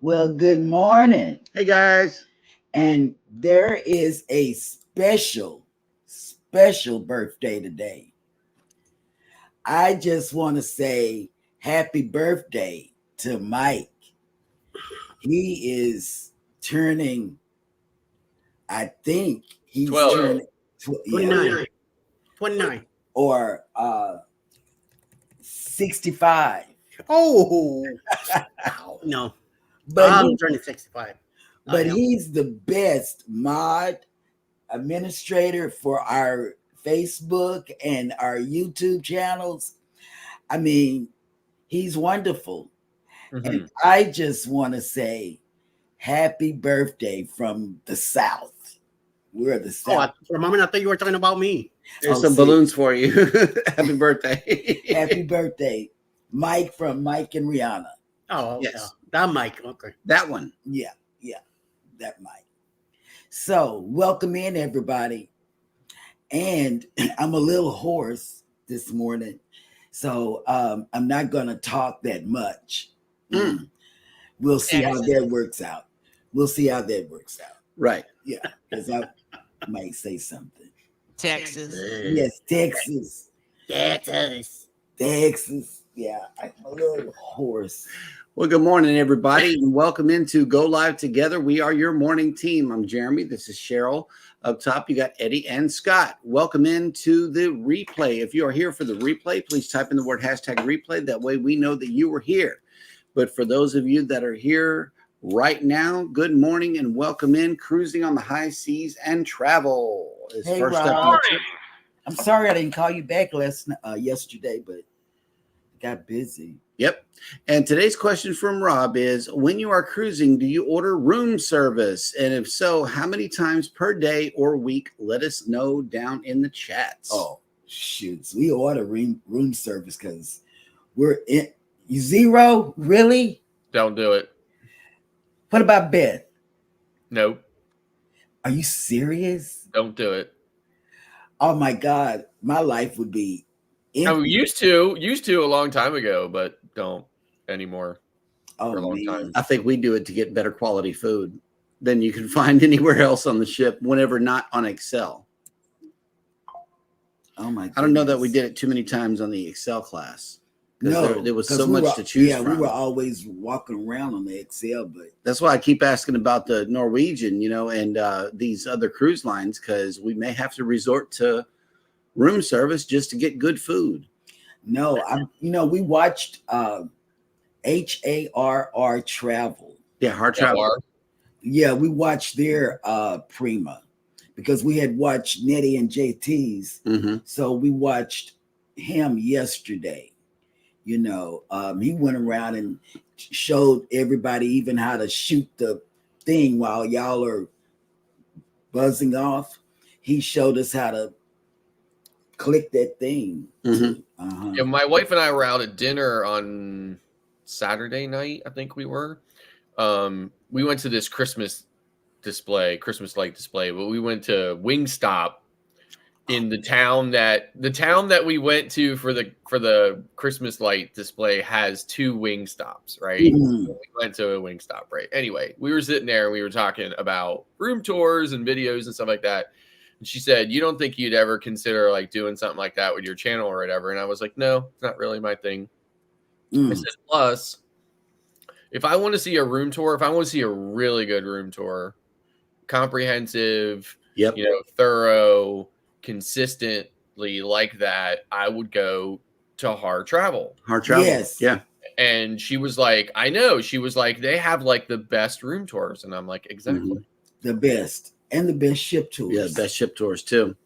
Well, good morning. Hey guys. And there is a special birthday today. I just want to say happy birthday to Mike. He is turning, I think he's 12. turning 29. 29. or 65. Oh, no. But I'm turning 65. But he's the best mod administrator for our Facebook and our YouTube channels. I mean, he's wonderful. Mm-hmm. And I just want to say happy birthday from the South. We're the South. For a moment, I thought you were talking about me. There's some balloons for you. Happy birthday. Happy birthday. Mike from Mike and Rihanna. Oh, yes. That Mike. Okay. That one. Yeah. That Mike. So welcome in, everybody. And I'm a little hoarse this morning, so I'm not going to talk that much. We'll see how that works out. Right. Yeah, because I might say something. Texas. Yes, Texas. Yeah, I'm a little hoarse. Well, good morning, everybody, and welcome into Go Live Together. We are your morning team. I'm Jeremy. This is Cheryl. Up top, you got Eddie and Scott. Welcome into the replay. If you are here for the replay, please type in the word #replay. That way we know that you were here. But for those of you that are here right now, good morning and welcome in. Cruising on the high seas and travel is Hey, first Rob. up. I'm sorry I didn't call you back yesterday, but I got busy. Yep. And today's question from Rob is, when you are cruising, do you order room service? And if so, how many times per day or week? Let us know down in the chats. Oh, shoots. We order room service because we're in. Zero? Really? Don't do it. What about Beth? Nope. Are you serious? Don't do it. Oh my God. My life would be empty. I used to a long time ago, but don't anymore for a long time. I think we do it to get better quality food than you can find anywhere else on the ship whenever not on Excel. Oh my goodness. I don't know that we did it too many times on the Excel class. No, there was so much to choose from. We were always walking around on the Excel, but that's why I keep asking about the Norwegian, and these other cruise lines, because we may have to resort to room service just to get good food. No, we watched HARR Travel. Yeah, Hard Travel. Yeah, we watched their Prima because we had watched Nettie and JT's. Mm-hmm. So we watched him yesterday. He went around and showed everybody even how to shoot the thing while y'all are buzzing off. He showed us how to click that thing. Mm-hmm. Uh-huh. Yeah, my wife and I were out at dinner on Saturday night. I think we were. We went to this Christmas light display, but we went to Wingstop in the town that we went to for the Christmas light display has 2 Wingstops, right? Mm-hmm. So we went to a Wingstop, right? Anyway, we were sitting there and we were talking about room tours and videos and stuff like that. And she said, "You don't think you'd ever consider like doing something like that with your channel or whatever?" And I was like, "No, it's not really my thing." I said, "Plus, if I want to see a room tour, if I want to see a really good room tour, comprehensive, thorough, consistently like that, I would go to Hard Travel." Yes. Yeah. And she was like, "I know." She was like, "They have like the best room tours." And I'm like, "Exactly." Mm-hmm. The best. And the best ship tours. Yeah, best ship tours too.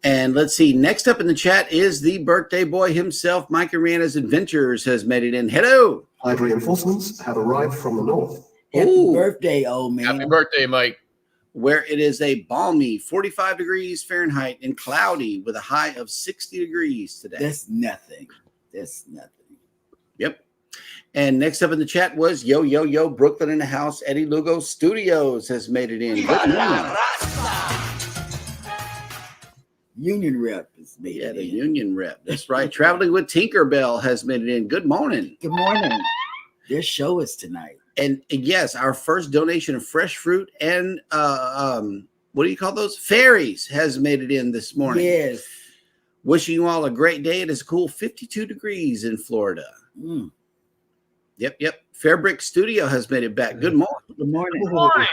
And let's see. Next up in the chat is the birthday boy himself, Mike and J&S Adventures has made it in. Hello. Tide reinforcements have arrived from the north. Happy birthday, old man. Happy birthday, Mike. Where it is a balmy 45 degrees Fahrenheit and cloudy with a high of 60 degrees today. That's nothing. Yep. And next up in the chat was Yo, Brooklyn in the house. Eddie Lugo Studios has made it in. Good morning. Union Rep is made it in. The Union Rep. That's right. Traveling with Tinkerbell has made it in. Good morning. Good morning. Their show is tonight. And yes, our first donation of fresh fruit and what do you call those? Fairies has made it in this morning. Yes. Wishing you all a great day. It is a cool 52 degrees in Florida. Mm. Yep. Fairbrick Studio has made it back. Good morning. Good morning.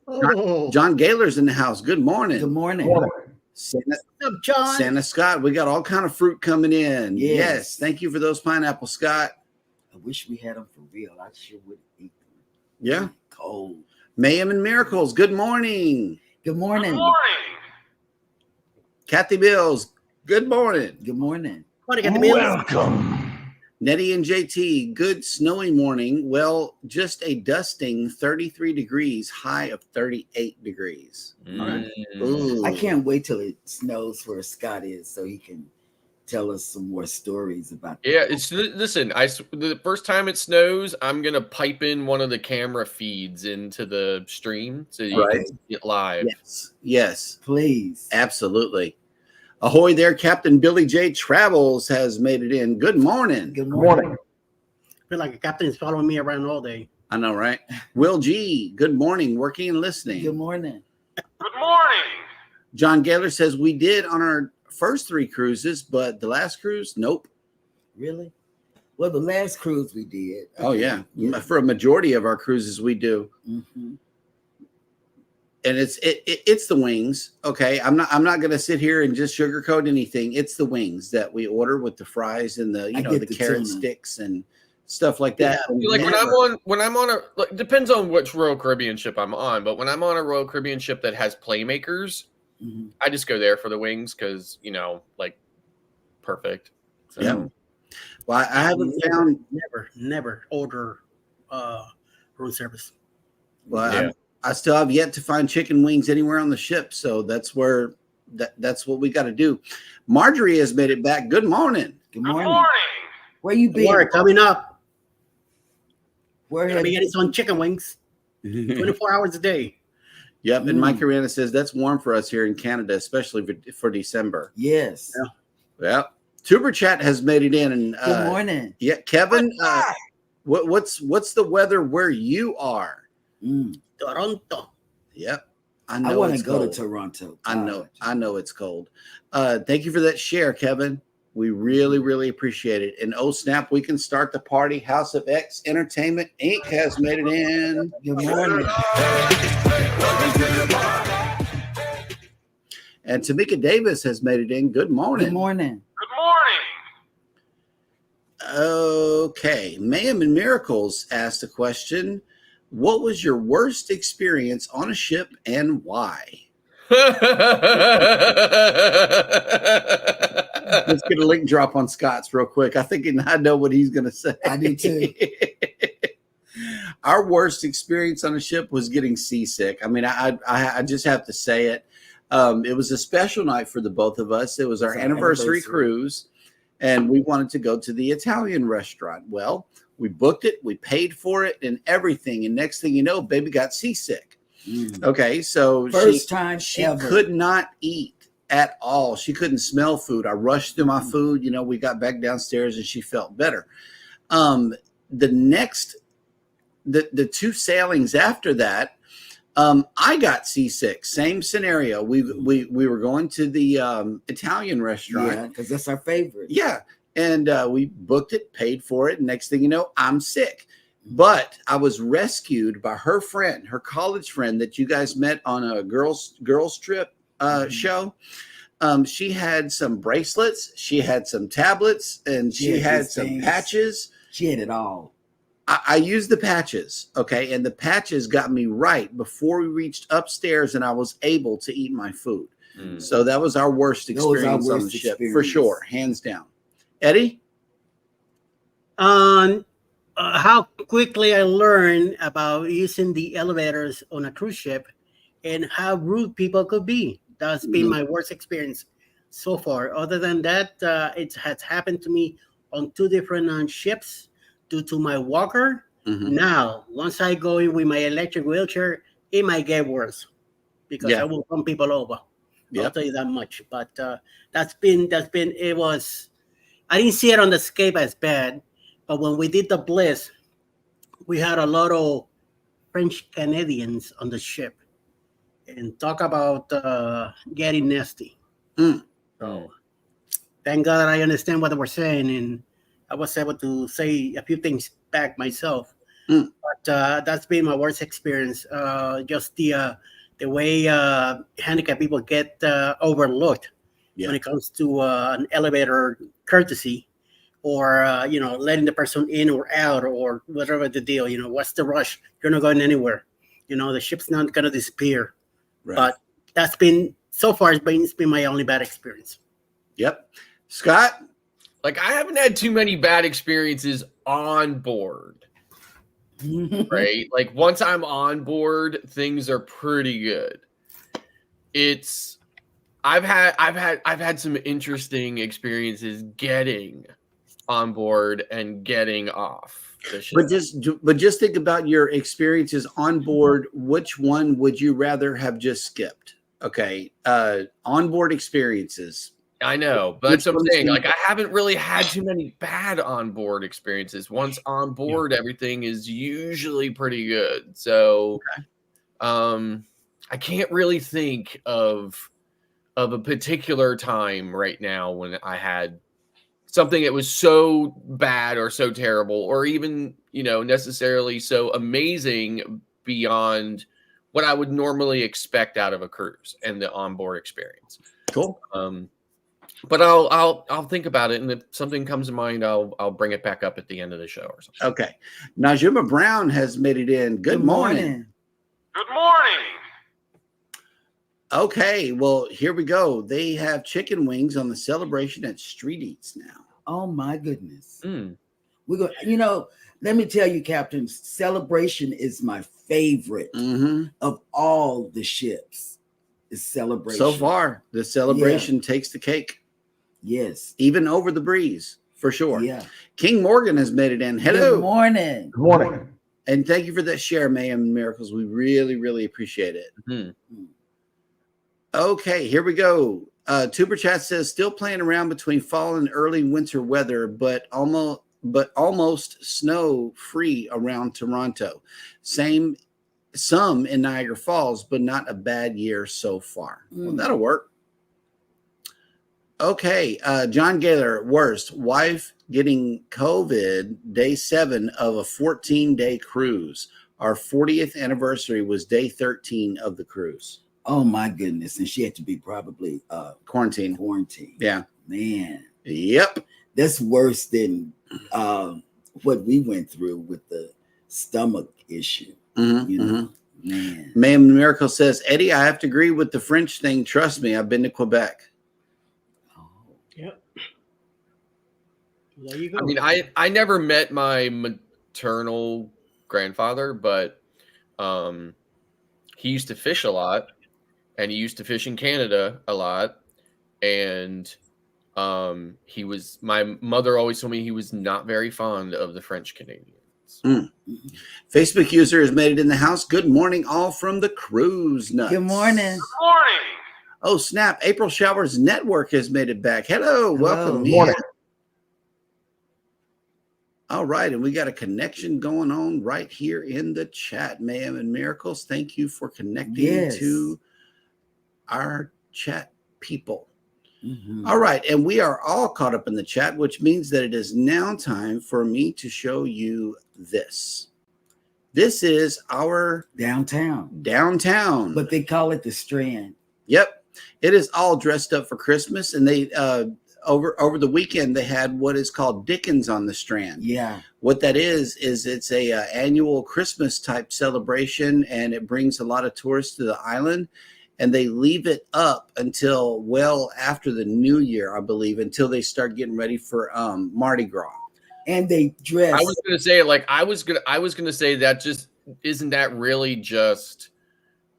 Oh, John Gaylor's in the house. Good morning. Good morning. Santa, what's up, John? Santa Scott, we got all kind of fruit coming in. Yes. Yes. Thank you for those pineapples, Scott. I wish we had them for real. I sure would eat them. Yeah. Cold. Mayhem and Miracles. Good morning. Good morning. Kathy Bills. Good morning. Good morning. Want to get the meals? Welcome. Nettie and JT. Good snowy morning. Well, just a dusting 33 degrees, high of 38 degrees. Ooh. I can't wait till it snows where Scott is so he can tell us some more stories about that. Yeah, listen. The first time it snows, I'm gonna pipe in one of the camera feeds into the stream so you can see it live. Yes. Please. Absolutely. Ahoy there, Captain Billy J. Travels has made it in. Good morning. Good morning. I feel like a captain's following me around all day. I know, right? Will G. Good morning. Working and listening. Good morning. John Gaylor says we did on our first 3 cruises, but the last cruise, nope. Really? Well, the last cruise we did. Oh yeah. For a majority of our cruises, we do. Mm-hmm. And it's the wings. Okay, I'm not gonna sit here and just sugarcoat anything. It's the wings that we order with the fries and the the carrot tuna. sticks and stuff like that. Yeah, like when I'm on a like, depends on which Royal Caribbean ship I'm on, but when I'm on a Royal Caribbean ship that has playmakers, I just go there for the wings because like perfect. So. Yeah. Well, I haven't found never order room service. Well, Yeah. I still have yet to find chicken wings anywhere on the ship, so that's where that's what we got to do. Marjorie has made it back. Good morning. Good morning. Where you been? Work coming up. Where Gonna have be you? getting some chicken wings 24 hours a day. Yep, and Mike Arena says that's warm for us here in Canada, especially for December. Yes. Yeah. Tuber Chat has made it in. And Good morning. yeah, Kevin. What's the weather where you are? Toronto. Yep. I want to go to Toronto. I know it's cold. Thank you for that share, Kevin. We really, really appreciate it. And oh snap, we can start the party. House of X Entertainment Inc. has made it in. Good morning. And Tamika Davis has made it in. Good morning. Good morning. Okay. Mayhem and Miracles asked a question. What was your worst experience on a ship and why? Let's get a link drop on Scott's real quick. I think I know what he's going to say. I do too. Our worst experience on a ship was getting seasick. I mean, I just have to say it. It was a special night for the both of us. It was our anniversary cruise, and we wanted to go to the Italian restaurant. Well, we booked it, we paid for it and everything. And next thing you know, baby got seasick. Okay, so First time she ever. could not eat at all. She couldn't smell food. I rushed through my food. We got back downstairs and she felt better. The 2 sailings after that, I got seasick. Same scenario. We were going to the Italian restaurant. Yeah, because that's our favorite. Yeah. And we booked it, paid for it. And next thing you know, I'm sick. But I was rescued by her friend, her college friend that you guys met on a girls trip show. She had some bracelets, she had some tablets, and she had some patches. She had it all. I used the patches, okay, and the patches got me right before we reached upstairs, and I was able to eat my food. So that was our worst experience on the ship, for sure, hands down. Eddie? How quickly I learned about using the elevators on a cruise ship and how rude people could be. That's been my worst experience so far. Other than that, it has happened to me on 2 different ships due to my walker. Now, once I go in with my electric wheelchair, it might get worse because I will run people over. I'll tell you that much. But it was, I didn't see it on the Escape as bad, but when we did the Bliss, we had a lot of French Canadians on the ship, and talk about getting nasty. Mm. So thank God I understand what they were saying, and I was able to say a few things back myself. Mm. But that's been my worst experience. Just the way handicapped people get overlooked Yeah. when it comes to an elevator courtesy, or letting the person in or out, or whatever the deal. What's the rush? You're not going anywhere. The ship's not gonna disappear. Right. But that's been so far. It's been my only bad experience. Yep. Scott? Like, I haven't had too many bad experiences on board, right? Like, once I'm on board, things are pretty good. I've had some interesting experiences getting on board and getting off the ship. But just think about your experiences on board. Which one would you rather have just skipped? Okay. Onboard experiences. I know, but that's Which what I'm one's saying. the- Like, I haven't really had too many bad onboard experiences. Once on board, everything is usually pretty good. So, I can't really think of a particular time right now when I had something that was so bad or so terrible, or even, necessarily so amazing beyond what I would normally expect out of a cruise and the onboard experience. Cool. But I'll think about it, and if something comes to mind, I'll bring it back up at the end of the show or something. Okay. Najima Brown has made it in. Good morning. Good morning. Okay, well, here we go. They have chicken wings on the Celebration at Street Eats now. Oh my goodness. Mm. We're going, let me tell you, Captain, Celebration is my favorite of all the ships. Is Celebration. So far, the Celebration takes the cake. Yes. Even over the breeze, for sure. Yeah. King Morgan has made it in. Hello. Good morning. Good morning. And thank you for that share, Mayhem and Miracles. We really, really appreciate it. Mm-hmm. Okay, here we go. Tuber Chat says, still playing around between fall and early winter weather, but almost snow free around Toronto. Some in Niagara Falls, but not a bad year so far. Well, that'll work. Okay, John Gaylor, worst. Wife getting COVID day 7 of a 14-day cruise. Our 40th anniversary was day 13 of the cruise. Oh my goodness. And she had to be probably Quarantine. Yeah. Man. Yep. That's worse than what we went through with the stomach issue. Man. Mayhem Miracle says, Eddie, I have to agree with the French thing. Trust me, I've been to Quebec. Yep. There you go. I mean, I never met my maternal grandfather, but he used to fish a lot, and he used to fish in Canada a lot, and my mother always told me he was not very fond of the French Canadians. Facebook user has made it in the house. Good morning, all from the Cruise Nuts. Good morning. Good morning. Oh, snap. April Showers Network has made it back. Hello. Welcome. Good morning. All right. And we got a connection going on right here in the chat. Mayhem and Miracles, thank you for connecting to our chat people. All right. And we are all caught up in the chat, which means that it is now time for me to show you this. This is our downtown. But they call it the Strand. Yep. It is all dressed up for Christmas. And they over the weekend, they had what is called Dickens on the Strand. Yeah. What that is it's a annual Christmas type celebration, and it brings a lot of tourists to the island. And they leave it up until well after the New Year, I believe, until they start getting ready for Mardi Gras. And they dress. I was gonna say, I was gonna say that just isn't that really just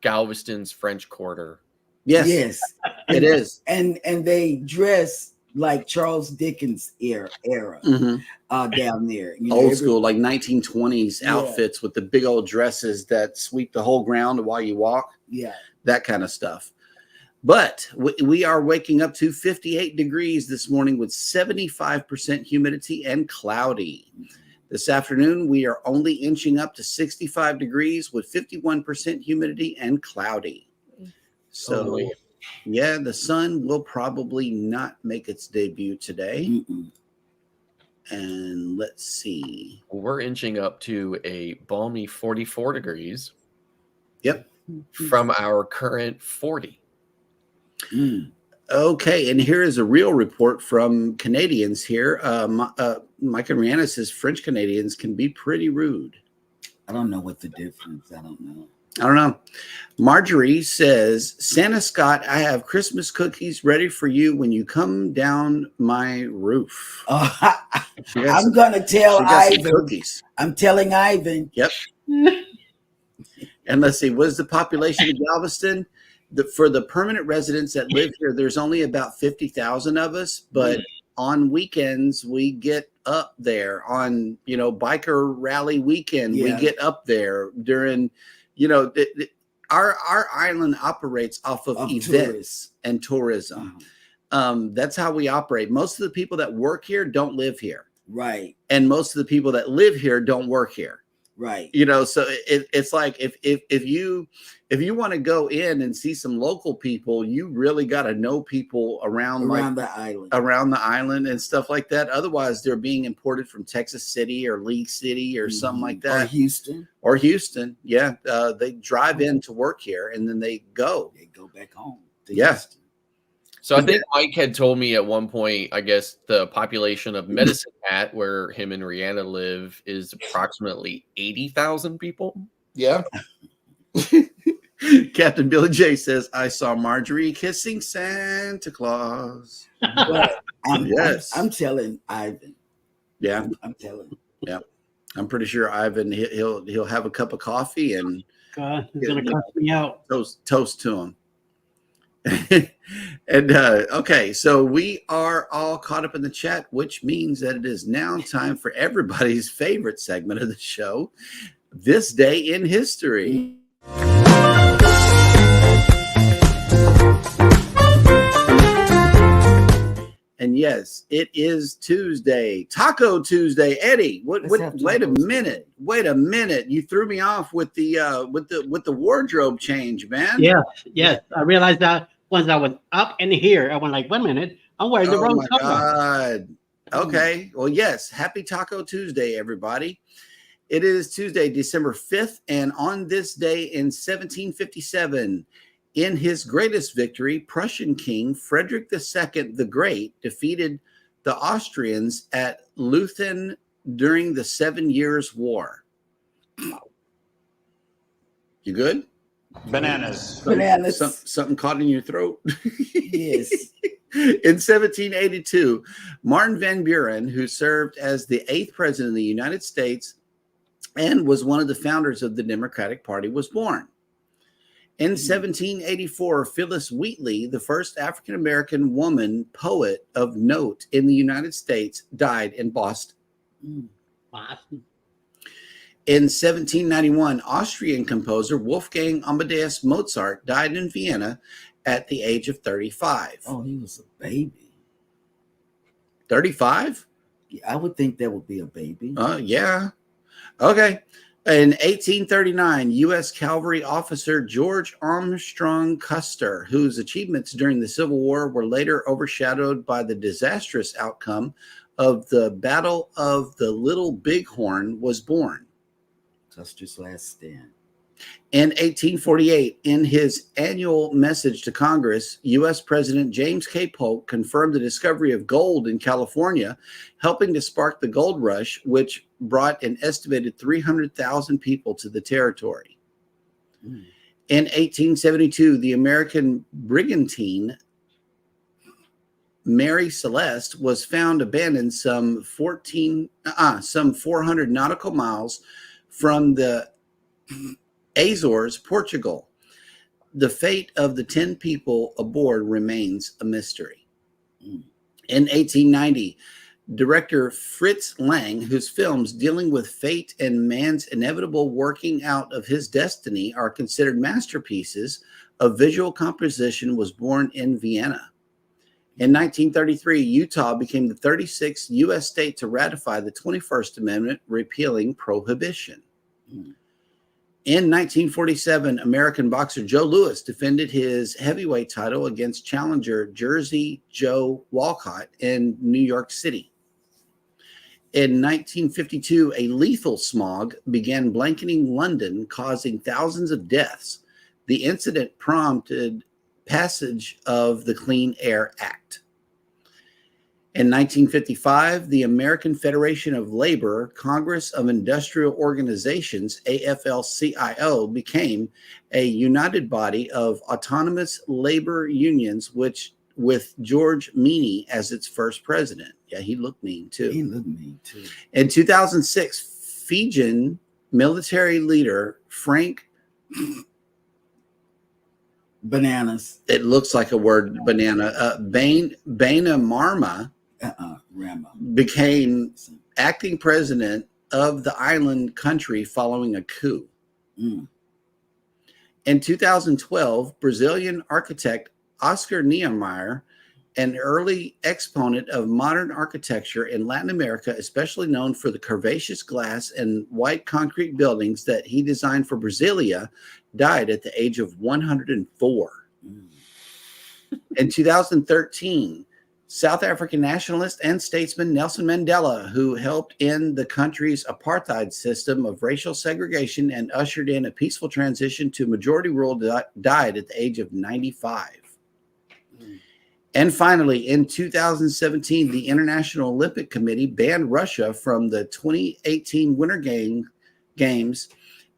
Galveston's French Quarter? Yes, it is. And they dress like Charles Dickens era down there. Old school, like 1920s outfits with the big old dresses that sweep the whole ground while you walk. Yeah. That kind of stuff. But we are waking up to 58 degrees this morning with 75% humidity and cloudy. This afternoon, we are only inching up to 65 degrees with 51% humidity and cloudy. So, boy. yeah, the sun will probably not make its debut today. Mm-mm. And let's see. We're inching up to a balmy 44 degrees Yep. from our current 40. Mm. Okay, and here is a real report from Canadians here. Mike and Rihanna says French Canadians can be pretty rude. I don't know what the difference. I don't know. I don't know. Marjorie says, Santa Scott, I have Christmas cookies ready for you when you come down my roof. She got I'm some- gonna tell she got some Ivan. cookies. I'm telling Ivan. Yep. And let's see, what is the population of Galveston? For the permanent residents that live here, there's only about 50,000 of us, but on weekends we get up there. On biker rally weekend, we Yeah. get up there during our island operates off of events Tourists. and tourism. Uh-huh. That's how we operate. Most of the people that work here don't live here, Right. and most of the people that live here don't work here. Right. So it's like if you want to go in and see some local people, you really got to know people around the island. around the island and stuff like that. Otherwise, they're being imported from Texas City or League City or something like Or that. Houston. Yeah, they drive in to work here and then they go. They go back home. to Yeah. Houston. So I think Mike had told me at one point, I guess the population of Medicine Hat, where him and Rihanna live, is approximately 80,000 people. Yeah. Captain Billy J says, I saw Marjorie kissing Santa Claus. But Yes. I'm telling Ivan. Yeah. I'm telling. I'm pretty sure Ivan he'll have a cup of coffee and God, he's gonna cuss me out. toast to him. And okay, so we are all caught up in the chat, which means that it is now time for everybody's favorite segment of the show, This Day in History. And yes, it is Tuesday, Taco Tuesday. Eddie, Let's have wait a tacos minute. Wait a minute. You threw me off with the wardrobe change, man. Yes. I realized that once I was up in here, I went like, 1 minute, I'm wearing the Oh wrong my color. God. Okay. Well, yes. Happy Taco Tuesday, everybody. It is Tuesday, December 5th. And on this day in 1757, in his greatest victory, Prussian King Frederick II the Great defeated the Austrians at Leuthen during the 7 Years' War. You good? Bananas. Bananas. Something caught in your throat? Yes. In 1782, Martin Van Buren, who served as the 8th president of the United States and was one of the founders of the Democratic Party, was born. In 1784, Phyllis Wheatley, the first African-American woman poet of note in the United States, died in Boston. Awesome. In 1791, Austrian composer Wolfgang Amadeus Mozart died in Vienna at the age of 35. Oh, he was a baby. 35? I would think that would be a baby. Yeah. Okay. In 1839, U.S. cavalry officer George Armstrong Custer, whose achievements during the Civil War were later overshadowed by the disastrous outcome of the Battle of the Little Bighorn, was born. Custer's last stand. In 1848, in his annual message to Congress, U.S. President James K. Polk confirmed the discovery of gold in California, helping to spark the gold rush, which brought an estimated 300,000 people to the territory. In 1872, the American brigantine Mary Celeste was found abandoned some 400 nautical miles from the Azores, Portugal. The fate of the 10 people aboard remains a mystery. In 1890, director Fritz Lang, whose films dealing with fate and man's inevitable working out of his destiny are considered masterpieces of visual composition, was born in Vienna. In 1933, Utah became the 36th U.S. state to ratify the 21st Amendment, repealing prohibition. In 1947, American boxer Joe Louis defended his heavyweight title against challenger Jersey Joe Walcott in New York City. In 1952, a lethal smog began blanketing London, causing thousands of deaths. The incident prompted passage of the Clean Air Act. In 1955, the American Federation of Labor Congress of Industrial Organizations, AFL-CIO, became a united body of autonomous labor unions, with George Meany as its first president. Yeah, he looked mean too. He looked mean too. In 2006, Fijian military leader Frank Bananas. It looks like a word, banana. Bainimarama Rama. became acting president of the island country following a coup. Mm. In 2012, Brazilian architect Oscar Niemeyer, an early exponent of modern architecture in Latin America, especially known for the curvaceous glass and white concrete buildings that he designed for Brasilia, died at the age of 104. In 2013, South African nationalist and statesman Nelson Mandela, who helped end the country's apartheid system of racial segregation and ushered in a peaceful transition to majority rule, died at the age of 95. And finally, in 2017, the International Olympic Committee banned Russia from the 2018 Winter Games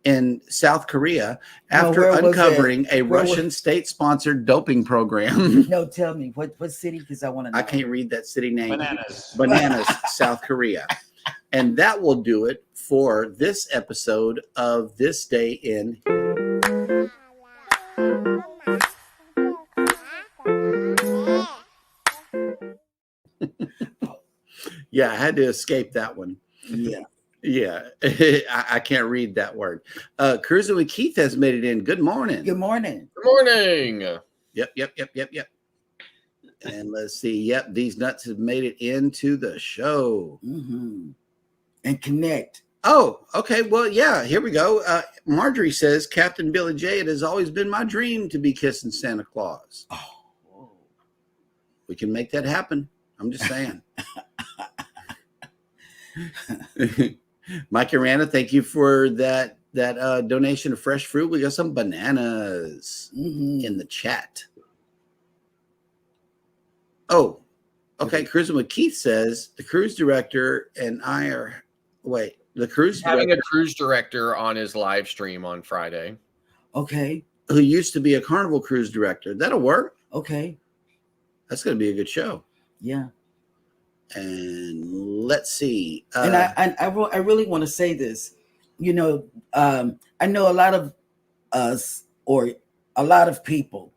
in South Korea after uncovering a Russian state-sponsored doping program. No, tell me what city, because I want to know. I can't read that city name. Bananas. South Korea. And that will do it for this episode of This Day in. Yeah, I had to escape that one. Yeah. Yeah, I can't read that word. Cruising with Keith has made it in. Good morning. Good morning. Good morning. Yep. And let's see. Yep, these nuts have made it into the show. Mm-hmm. And connect. Oh, okay. Well, yeah, here we go. Marjorie says, Captain Billy J, it has always been my dream to be kissing Santa Claus. Oh. We can make that happen. I'm just saying. Mike Arana, thank you for that donation of fresh fruit. We got some bananas in the chat. Oh, okay. Cruising with Keith says the cruise director and I are the cruise having a cruise director on his live stream on Friday. Okay. Who used to be a Carnival cruise director. That'll work. Okay. That's going to be a good show. Yeah. And let's see. And I really want to say this. You know, I know a lot of us, or a lot of people,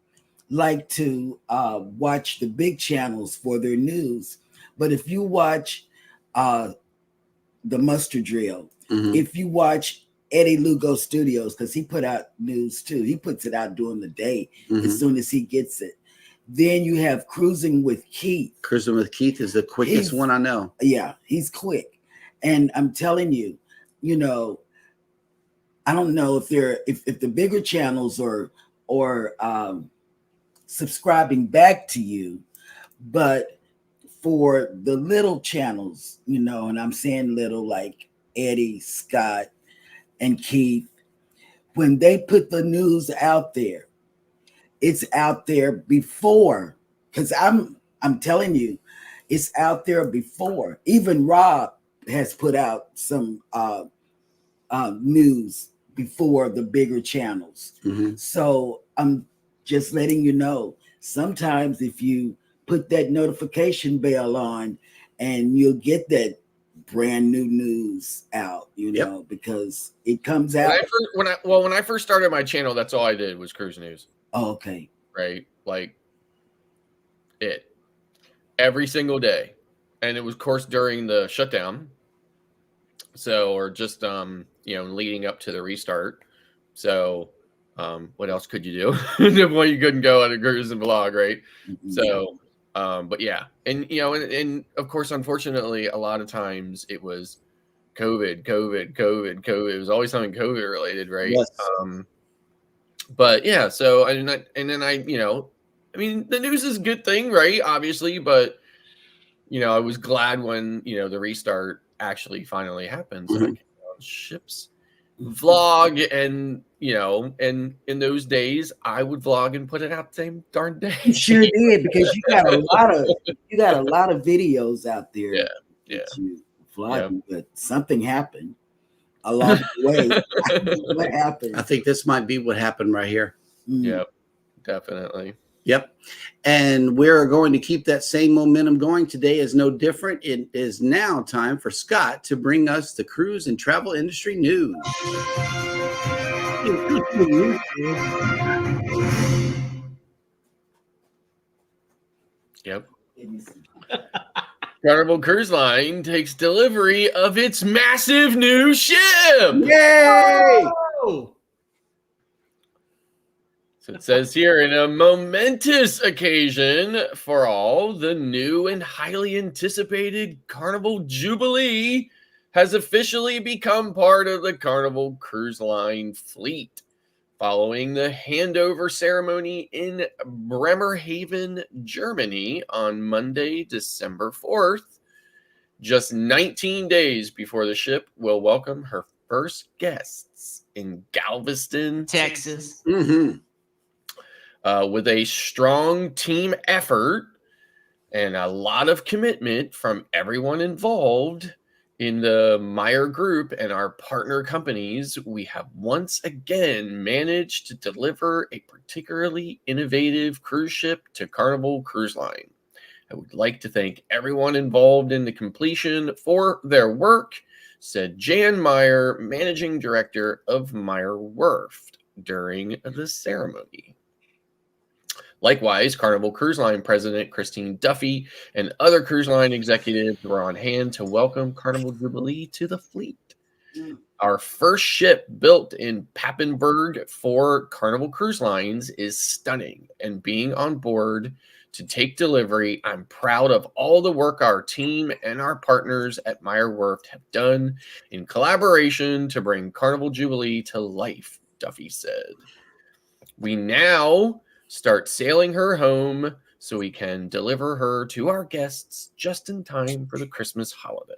like to watch the big channels for their news. But if you watch the Muster Drill, if you watch Eddie Lugo Studios, because he put out news too, he puts it out during the day as soon as he gets it. Then you have Cruising with Keith. Cruising with Keith is the quickest one I know. Yeah, he's quick. And I'm telling you, you know, I don't know if the bigger channels are subscribing back to you, but for the little channels, you know, and I'm saying little like Eddie, Scott, and Keith, when they put the news out there, it's out there before, because I'm telling you, it's out there before. Even Rob has put out some news before the bigger channels. So I'm just letting you know, sometimes if you put that notification bell on, and you'll get that brand new news out, you know, because it comes out. When I first started my channel, that's all I did was cruise news. Oh, okay. Right? Like every single day. And it was, of course, during the shutdown. So, or just, leading up to the restart. So, what else could you do? Well, you couldn't go on a cruise and vlog, right? So, But yeah, and and of course, unfortunately, a lot of times it was COVID. It was always something COVID related, right? Yes. But yeah, so and then I I mean, the news is a good thing, right? Obviously, but I was glad when the restart actually finally happened, so I can go on ships, vlog, and and in those days I would vlog and put it out the same darn day. You sure did, because you got a lot of videos out there. Yeah, that you yeah. vlogging, but something happened along the way. What happened? I think this might be what happened right here. Yep, definitely. Yep. And we're going to keep that same momentum going. Today is no different. It is now time for Scott to bring us the cruise and travel industry news. Yep. Carnival Cruise Line takes delivery of its massive new ship. Yay! Oh, So it says here, in a momentous occasion for all, the new and highly anticipated Carnival Jubilee has officially become part of the Carnival Cruise Line fleet, following the handover ceremony in Bremerhaven, Germany on Monday, December 4th. Just 19 days before the ship will welcome her first guests in Galveston, Texas. Mm-hmm. With a strong team effort and a lot of commitment from everyone involved in the Meyer Group and our partner companies, we have once again managed to deliver a particularly innovative cruise ship to Carnival Cruise Line. I would like to thank everyone involved in the completion for their work, said Jan Meyer, Managing Director of Meyer Werft, during the ceremony. Likewise, Carnival Cruise Line President Christine Duffy and other cruise line executives were on hand to welcome Carnival Jubilee to the fleet. Our first ship built in Papenburg for Carnival Cruise Lines is stunning, and being on board to take delivery, I'm proud of all the work our team and our partners at Meyer Werft have done in collaboration to bring Carnival Jubilee to life, Duffy said. We now start sailing her home so we can deliver her to our guests just in time for the Christmas holiday.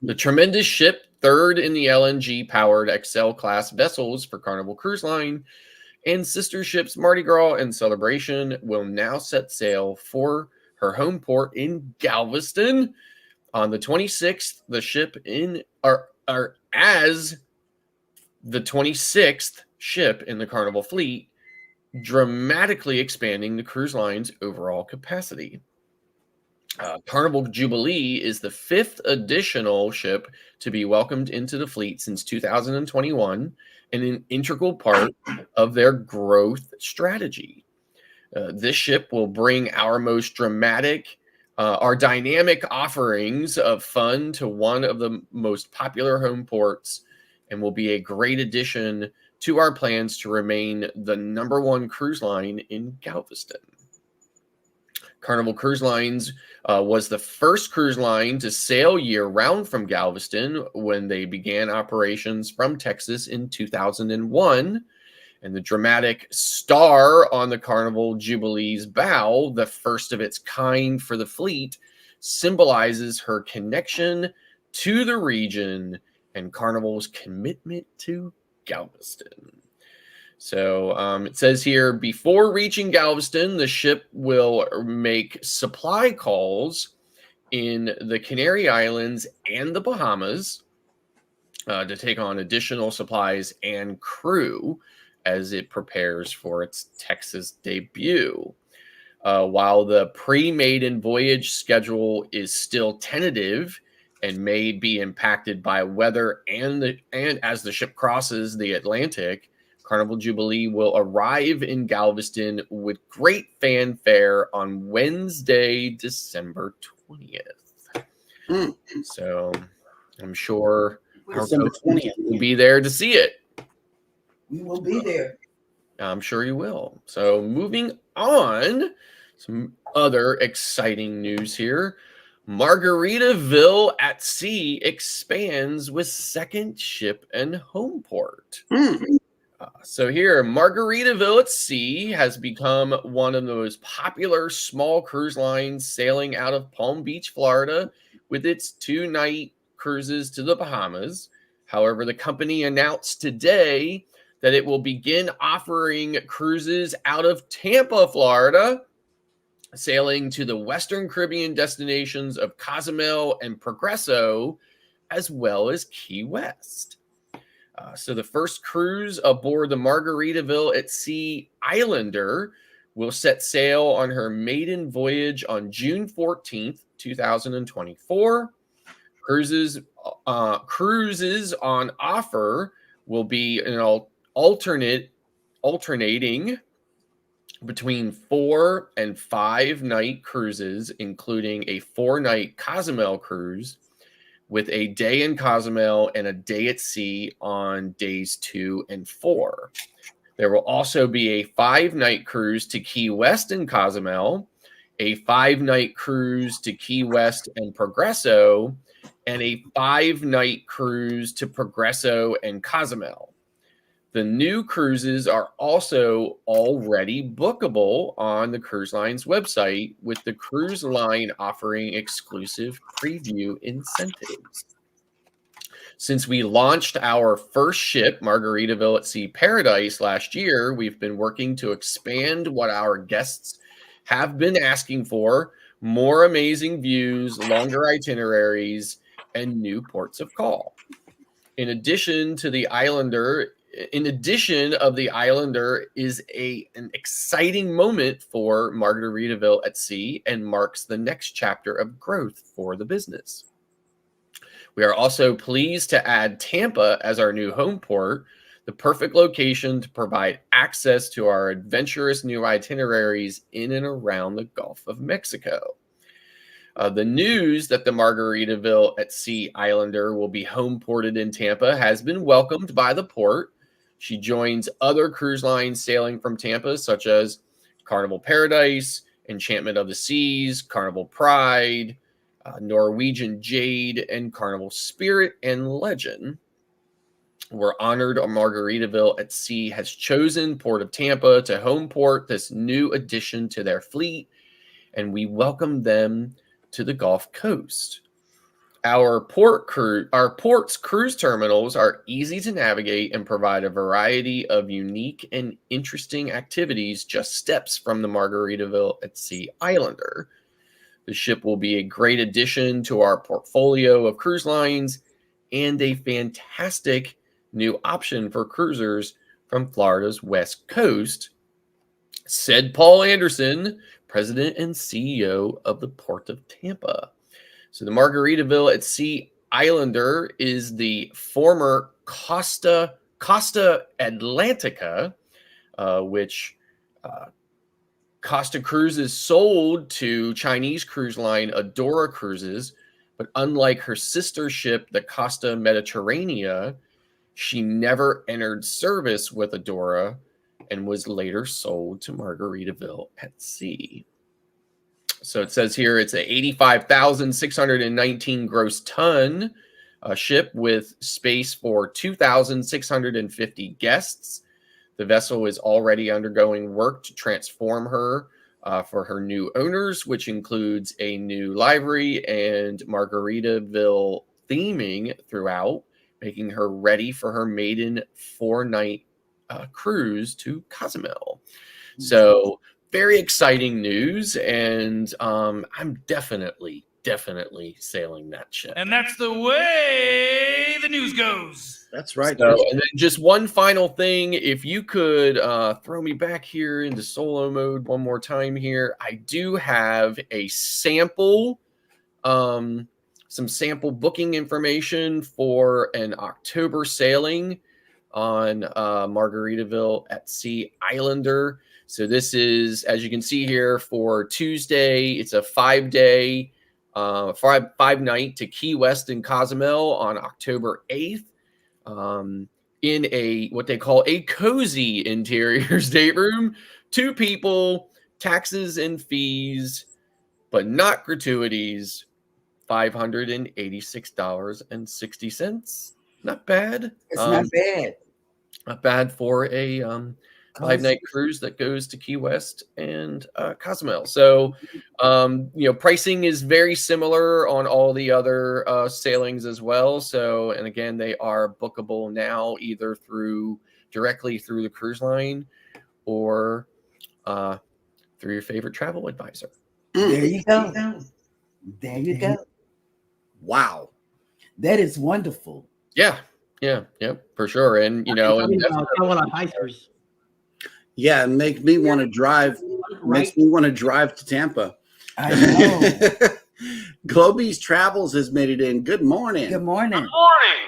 The tremendous ship, third in the LNG-powered XL class vessels for Carnival Cruise Line, and sister ships Mardi Gras and Celebration, will now set sail for her home port in Galveston on the 26th. The ship as the 26th ship in the Carnival fleet, dramatically expanding the cruise line's overall capacity. Carnival Jubilee is the fifth additional ship to be welcomed into the fleet since 2021 and an integral part of their growth strategy. This ship will bring our most our dynamic offerings of fun to one of the most popular home ports and will be a great addition to our plans to remain the #1 cruise line in Galveston. Carnival Cruise Lines was the first cruise line to sail year-round from Galveston when they began operations from Texas in 2001. And the dramatic star on the Carnival Jubilee's bow, the first of its kind for the fleet, symbolizes her connection to the region and Carnival's commitment to Galveston. So it says here, before reaching Galveston, the ship will make supply calls in the Canary Islands and the Bahamas to take on additional supplies and crew as it prepares for its Texas debut. While the pre-maiden voyage schedule is still tentative and may be impacted by weather and as the ship crosses the Atlantic, Carnival Jubilee will arrive in Galveston with great fanfare on Wednesday, December 20th. So I'm sure December 20th will be there to see it. We will be there. I'm sure you will. So moving on Some other exciting news here. Margaritaville at Sea expands with second ship and home port. So here, Margaritaville at Sea has become one of the most popular small cruise lines sailing out of Palm Beach, Florida, with its 2-night cruises to the Bahamas. However, the company announced today that it will begin offering cruises out of Tampa, Florida, sailing to the Western Caribbean destinations of Cozumel and Progreso, as well as Key West. So the first cruise aboard the Margaritaville at Sea Islander will set sail on her maiden voyage on June 14th, 2024. Cruises on offer will be an alternating between 4 and 5 night cruises, including a 4-night Cozumel cruise with a day in Cozumel and a day at sea on days 2 and 4. There will also be a 5-night cruise to Key West and Cozumel, a 5-night cruise to Key West and Progreso, and a 5-night cruise to Progreso and Cozumel. The new cruises are also already bookable on the cruise line's website, with the cruise line offering exclusive preview incentives. Since we launched our first ship, Margaritaville at Sea Paradise, last year, we've been working to expand what our guests have been asking for: more amazing views, longer itineraries, and new ports of call. In addition of the Islander is an exciting moment for Margaritaville at Sea and marks the next chapter of growth for the business. We are also pleased to add Tampa as our new home port, the perfect location to provide access to our adventurous new itineraries in and around the Gulf of Mexico. The news that the Margaritaville at Sea Islander will be home ported in Tampa has been welcomed by the port. She joins other cruise lines sailing from Tampa, such as Carnival Paradise, Enchantment of the Seas, Carnival Pride, Norwegian Jade, and Carnival Spirit and Legend. We're honored Margaritaville at Sea has chosen Port of Tampa to home port this new addition to their fleet, and we welcome them to the Gulf Coast. Our port's cruise terminals are easy to navigate and provide a variety of unique and interesting activities just steps from the Margaritaville at Sea Islander. The ship will be a great addition to our portfolio of cruise lines and a fantastic new option for cruisers from Florida's West Coast, said Paul Anderson, President and CEO of the Port of Tampa. So the Margaritaville at Sea Islander is the former Costa Atlantica, which Costa Cruises sold to Chinese cruise line Adora Cruises, but unlike her sister ship, the Costa Mediterranea, she never entered service with Adora and was later sold to Margaritaville at Sea. So it says here it's a 85,619 gross ton ship with space for 2,650 guests. The vessel is already undergoing work to transform her for her new owners, which includes a new livery and Margaritaville theming throughout, making her ready for her maiden 4-night cruise to Cozumel. So very exciting news, and I'm definitely sailing that ship. And that's the way the news goes. That's right. So, and then just one final thing, if you could throw me back here into solo mode one more time here. I do have a sample, some sample booking information for an October sailing on Margaritaville at Sea Islander. So this is, as you can see here, for Tuesday. It's a 5-day, 5-night to Key West and Cozumel on October 8th. In a what they call a cozy interior stateroom, 2 people, taxes and fees, but not gratuities, $586.60. Not bad. It's not bad. Not bad for a 5-night cruise that goes to Key West and Cozumel. So, pricing is very similar on all the other sailings as well. So, and again, they are bookable now either directly through the cruise line or through your favorite travel advisor. There you go. There you go. Wow. That is wonderful. Yeah, for sure. And travel advisors. Yeah, it makes me want to drive. Makes me want to drive to Tampa. I know. Globies Travels has made it in. Good morning. Good morning. Good morning.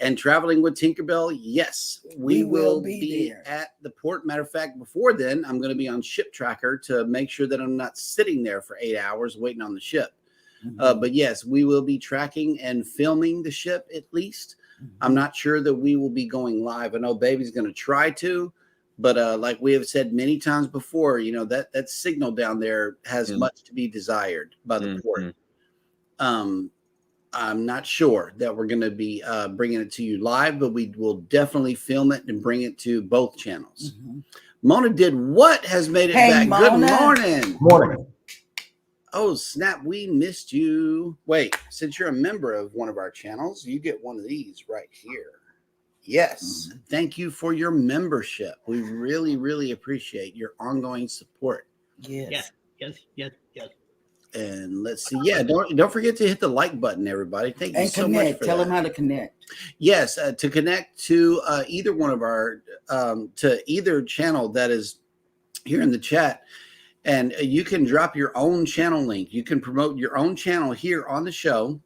And traveling with Tinkerbell, yes, we will be there at the port. Matter of fact, before then, I'm going to be on Ship Tracker to make sure that I'm not sitting there for 8 hours waiting on the ship. But yes, we will be tracking and filming the ship at least. I'm not sure that we will be going live. I know Baby's going to try to, but like we have said many times before, that signal down there has much to be desired by the port. I'm not sure that we're going to be bringing it to you live, but we will definitely film it and bring it to both channels. Mona did what has made it back? Mona. Good morning. Morning. Oh, snap. We missed you. Wait, since you're a member of one of our channels, you get one of these right here. Yes. Thank you for your membership. We really, really appreciate your ongoing support. Yes. And let's see. Yeah, don't forget to hit the like button, everybody. Thank you so much for Tell that. them how to connect. Yes, to connect to either one of our to either channel that is here in the chat, and you can drop your own channel link. You can promote your own channel here on the show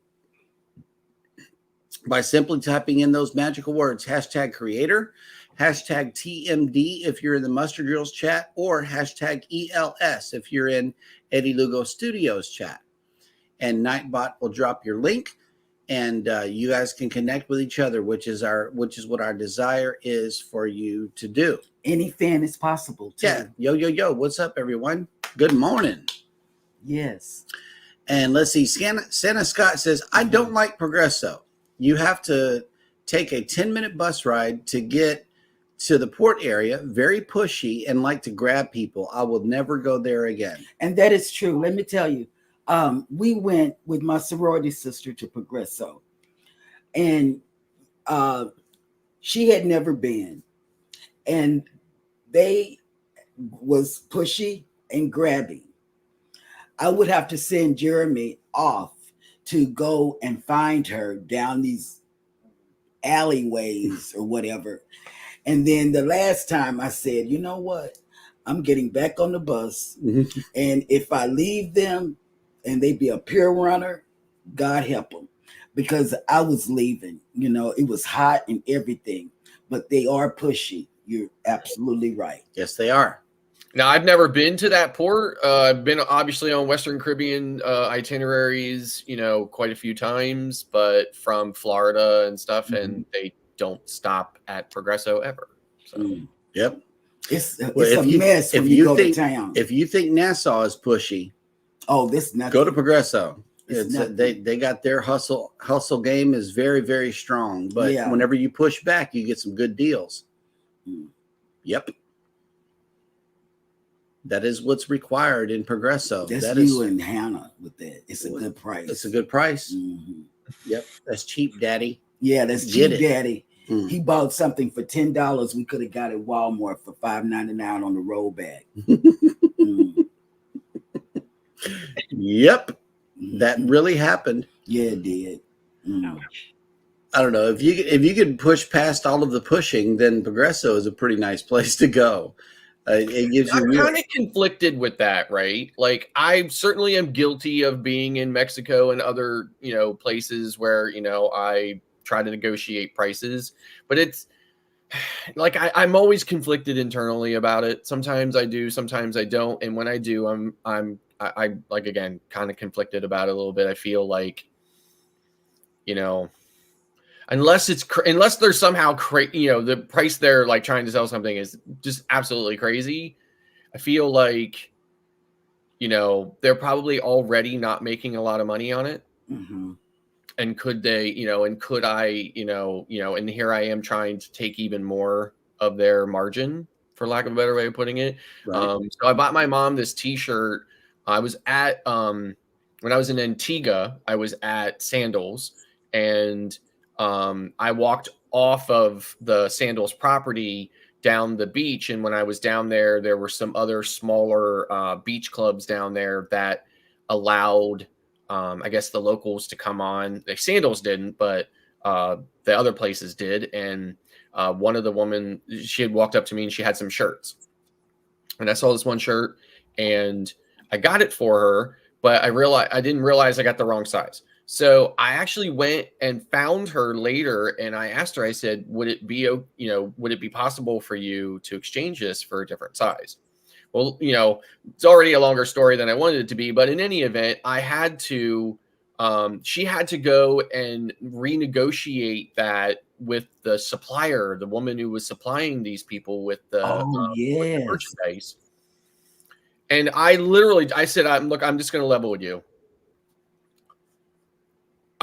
by simply typing in those magical words: #creator, #TMD if you're in the Mustard Drills chat, or #ELS if you're in Eddie Lugo Studios chat. And Nightbot will drop your link, and you guys can connect with each other, which is what our desire is for you to do. Any fan is possible, too. Yeah. Yo. What's up, everyone? Good morning. Yes. And let's see. Santa Scott says, I don't like Progresso. You have to take a 10-minute bus ride to get to the port area. Very pushy and like to grab people. I will never go there again. And that is true. Let me tell you. We went with my sorority sister to Progresso. And she had never been. And they was pushy and grabbing. I would have to send Jeremy off to go and find her down these alleyways or whatever. And then the last time I said, you know what? I'm getting back on the bus. And if I leave them and they be a pure runner, God help them. Because I was leaving, it was hot and everything, but they are pushy. You're absolutely right. Yes, they are. Now, I've never been to that port. I've been obviously on Western Caribbean itineraries, quite a few times, but from Florida and stuff, and they don't stop at Progresso ever. So, Yep. It's a mess when you go to town. If you think Nassau is pushy, this nothing. go to Progresso. They got their hustle game is very, very strong. But whenever you push back, you get some good deals. Yep. That is what's required in Progresso. That's you and Hannah with that. It's a good price. It's a good price. Yep. That's cheap, Daddy. Yeah, that's cheap, Daddy. He bought something for $10. We could have got at Walmart for $5.99 on the rollback. Yep. That really happened. Yeah, it did. I don't know. If you could push past all of the pushing, then Progresso is a pretty nice place to go. It gives you. I'm kind of conflicted with that, right? Like, I certainly am guilty of being in Mexico and other, places where, I try to negotiate prices, but it's like, I'm always conflicted internally about it. Sometimes I do, sometimes I don't. And when I do, I'm like, again, kind of conflicted about it a little bit. I feel like, unless they're somehow the price they're like trying to sell something is just absolutely crazy. I feel like they're probably already not making a lot of money on it. Mhm. And could they, and could I, and here I am trying to take even more of their margin, for lack of a better way of putting it. Right. So I bought my mom this t-shirt. I was at, when I was in Antigua, I was at Sandals, and I walked off of the Sandals property down the beach. And when I was down there, there were some other smaller beach clubs down there that allowed, I guess, the locals to come on. The Sandals didn't, but the other places did. And one of the women, she had walked up to me and she had some shirts. And I saw this one shirt and I got it for her, but I didn't realize I got the wrong size. So I actually went and found her later, and I asked her, I said, would it be possible for you to exchange this for a different size? Well, it's already a longer story than I wanted it to be, but in any event, I had to, she had to go and renegotiate that with the supplier, the woman who was supplying these people with the, with the Yes. merchandise. And I said, look, I'm just going to level with you.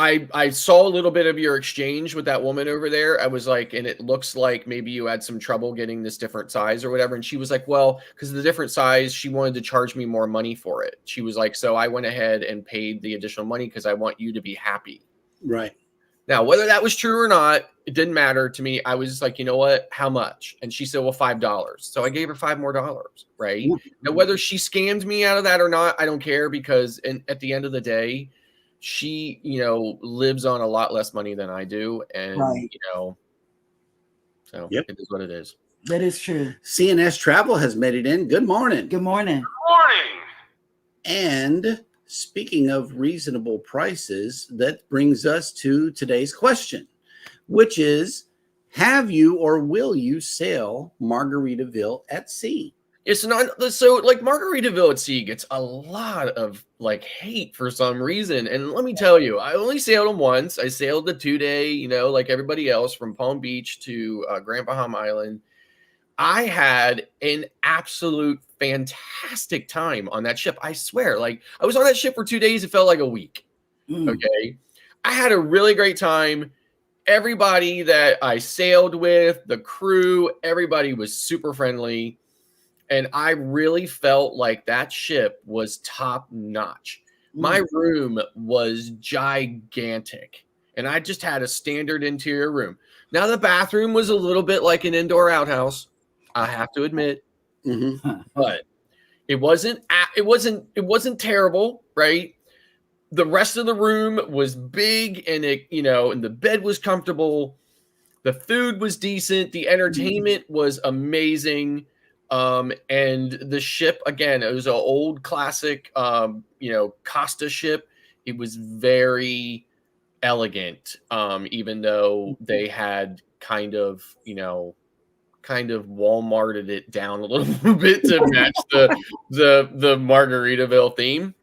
I saw a little bit of your exchange with that woman over there. I was like, and it looks like maybe you had some trouble getting this different size or whatever. And she was like, well, because of the different size, she wanted to charge me more money for it. She was like, so I went ahead and paid the additional money because I want you to be happy. Right. Now, whether that was true or not, it didn't matter to me. I was just like, you know what? How much? And she said, well, $5. So I gave her $5 more, right? Yeah. Now, whether she scammed me out of that or not, I don't care, because at the end of the day, she, lives on a lot less money than I do. And, Right. So Yep. It is what it is. That is true. CNS Travel has made it in. Good morning. Good morning. Morning. And speaking of reasonable prices, that brings us to today's question, which is, have you or will you sail Margaritaville at sea? It's not so like Margaritaville at sea gets a lot of hate for some reason. And let me tell you, I only sailed them once. I sailed the 2-day, like everybody else, from Palm Beach to Grand Bahama Island. I had an absolute fantastic time on that ship. I swear, I was on that ship for 2 days. It felt like a week. Okay. I had a really great time. Everybody that I sailed with, the crew, everybody was super friendly. And I really felt like that ship was top notch. My room was gigantic, and I just had a standard interior room. Now, the bathroom was a little bit like an indoor outhouse, I have to admit, but it wasn't terrible, right? The rest of the room was big, and and the bed was comfortable. The food was decent. The entertainment was amazing. And the ship, again, it was an old classic, Costa ship. It was very elegant, even though they had kind of Walmarted it down a little bit to match the Margaritaville theme.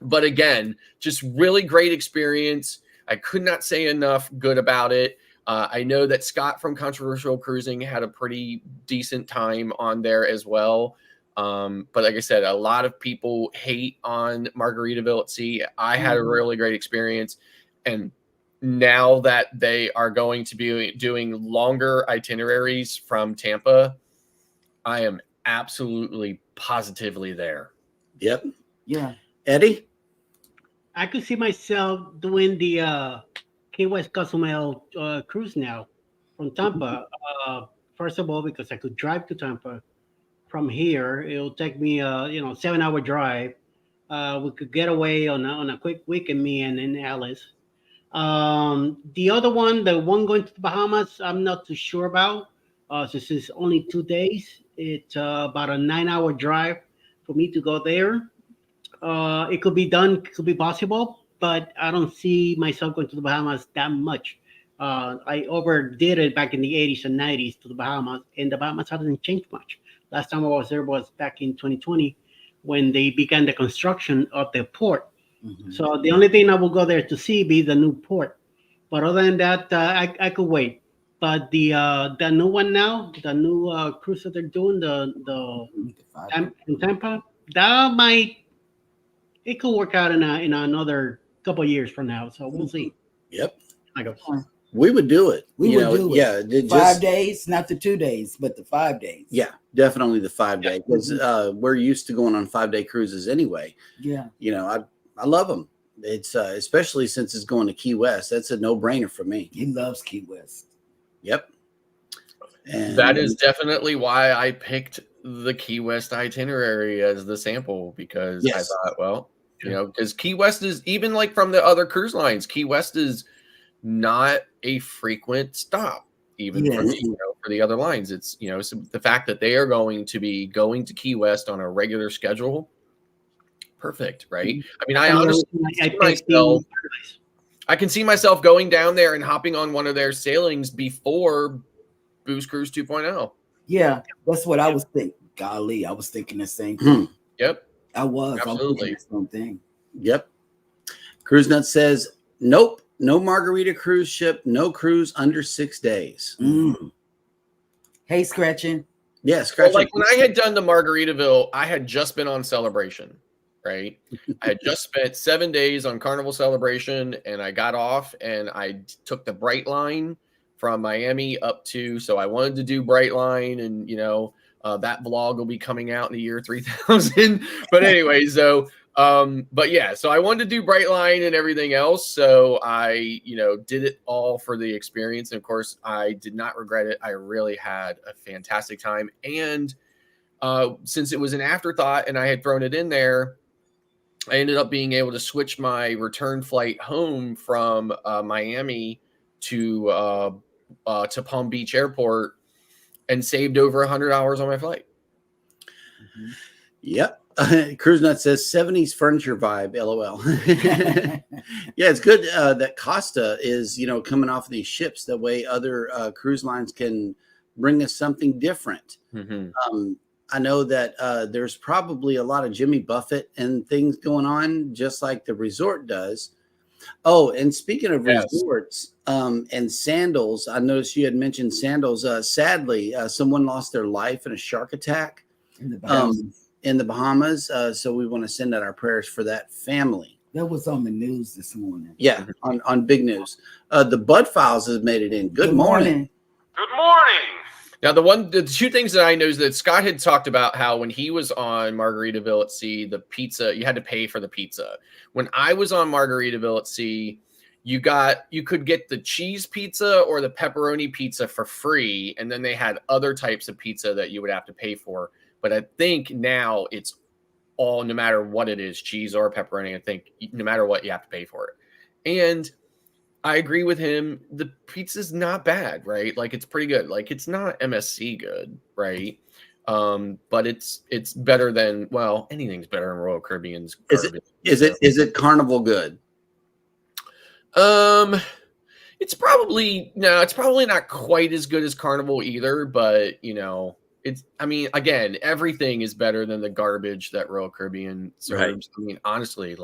But again, just really great experience. I could not say enough good about it. I know that Scott from Controversial Cruising had a pretty decent time on there as well. But like I said, a lot of people hate on Margaritaville at sea. I had a really great experience. And now that they are going to be doing longer itineraries from Tampa, I am absolutely positively there. Yep. Yeah. Eddie? I could see myself doing the Key West Cozumel cruise now from Tampa. First of all, because I could drive to Tampa from here. It'll take me 7-hour drive. We could get away on a quick weekend, me and Alice. The other one, the one going to the Bahamas, I'm not too sure about. Since it's only 2 days, it's about a 9-hour drive for me to go there. It could be done, could be possible, but I don't see myself going to the Bahamas that much. I overdid it back in the 80s and 90s to the Bahamas, and the Bahamas hasn't changed much. Last time I was there was back in 2020 when they began the construction of the port. So the only thing I will go there to see be the new port. But other than that, I could wait. But the new one now, the new cruise that they're doing, the in Tampa, that might it could work out in another couple of years from now. So we'll see. Yep. I go. We would do it. We would do it. Yeah. 5 days, not the 2 days, but the 5 days. Yeah, definitely the 5 day, because we're used to going on 5-day cruises anyway. Yeah. I love them. It's especially since it's going to Key West. That's a no brainer for me. He loves Key West. Yep. And That is definitely why I picked the Key West itinerary as the sample, because I thought, well, because Key West is, even like from the other cruise lines, Key West is not a frequent stop, even for the other lines. It's so the fact that they are going to be going to Key West on a regular schedule, perfect, right? I mean, I honestly I can see myself going down there and hopping on one of their sailings before Booze Cruise 2.0. Yeah, that's what I was thinking. Golly, I was thinking the same thing. Yep, I was. absolutely. I was thinking the same thing. Yep. Cruise Nut says, nope, no margarita cruise ship, no cruise under 6 days. Hey, Scratching. Yeah, Scratching. Well, like when I had done the Margaritaville, I had just been on Celebration, right? I had just spent 7 days on Carnival Celebration, and I got off and I took the Bright Line from Miami up to, so I wanted to do Bright Line, and that vlog will be coming out in the year 3000. But anyway, so but yeah, so I wanted to do Bright Line and everything else, so I did it all for the experience, and of course I did not regret it. I really had a fantastic time, and since it was an afterthought and I had thrown it in there, I ended up being able to switch my return flight home from Miami to Palm Beach Airport, and saved over $100 on my flight. Yep. Cruise Nut says 70s furniture vibe, LOL. Yeah, it's good that Costa is, coming off of these ships. That way other cruise lines can bring us something different. I know that there's probably a lot of Jimmy Buffett and things going on, just like the resort does. Oh, and speaking of resorts and sandals, I noticed you had mentioned sandals. Sadly, someone lost their life in a shark attack in the Bahamas. So we want to send out our prayers for that family. That was on the news this morning. Yeah, on big news. The Bud Files has made it in. Good morning. Good morning. Now, the two things that I know is that Scott had talked about how when he was on Margaritaville at Sea, the pizza, you had to pay for the pizza. When I was on Margaritaville at Sea, you could get the cheese pizza or the pepperoni pizza for free, and then they had other types of pizza that you would have to pay for. But I think now it's all, no matter what it is, cheese or pepperoni, I think no matter what, you have to pay for it. And I agree with him. The pizza's not bad, right? Like, it's pretty good. Like, it's not MSC good, right? But it's better than, well, anything's better than Royal Caribbean's. Is it Carnival good? It's probably not quite as good as Carnival either, but again, everything is better than the garbage that Royal Caribbean serves. Right. I mean, honestly,